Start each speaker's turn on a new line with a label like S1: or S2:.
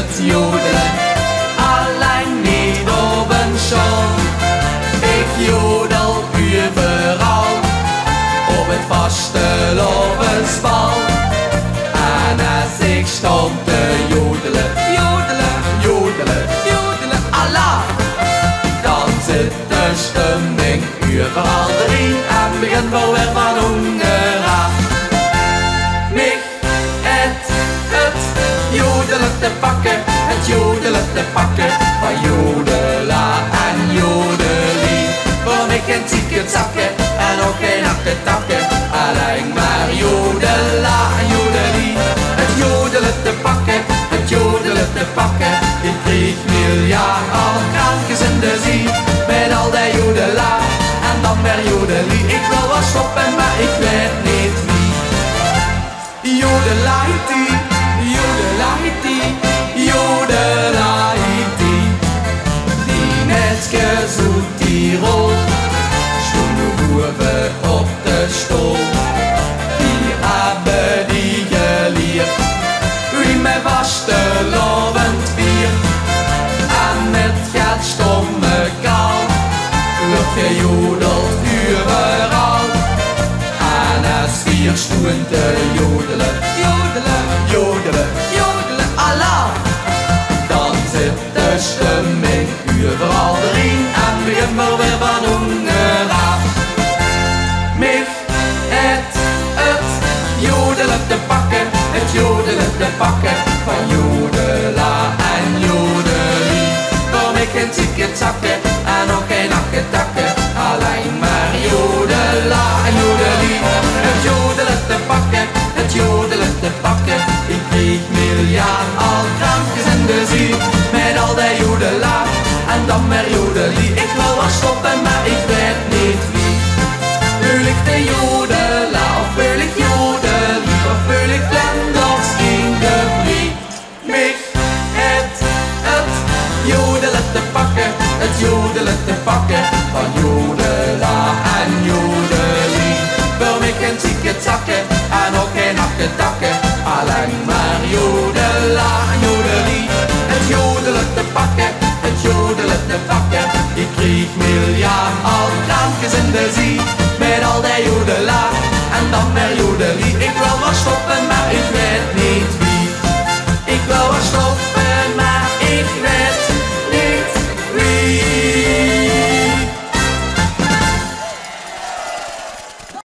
S1: het jodelen, alleen niet op een show. Ik jodel overal, op het vastelovensbal. En als ik stond te jodelen, jodelen, jodelen, jodelen, Allah, dan zit de stemming overal erin en begint wel weer van onderaf. Mich het jodelen te pakken, het jodelen te pakken, van jodela en jodelie. Voor mij geen ticket zakken en ook geen akketakken, alleen maar jodela en jodelie. Het jodelen te pakken, het jodelen te pakken, ik kreeg miljard al krankjes in de zee. Met al die jodela en dan weer jodelie. Ik wil wel stoppen, maar ik weet niet wie. Jodelaiti, jodelaiti, jodelaiti. Die netjes uit Tirol stonden boven op de stoel. Die hebben die geleerd, wie met vastelovend vier. En met gaat stomme kaal, wordt gejodeld overal. En als vier stoen te jodelen, jodelen.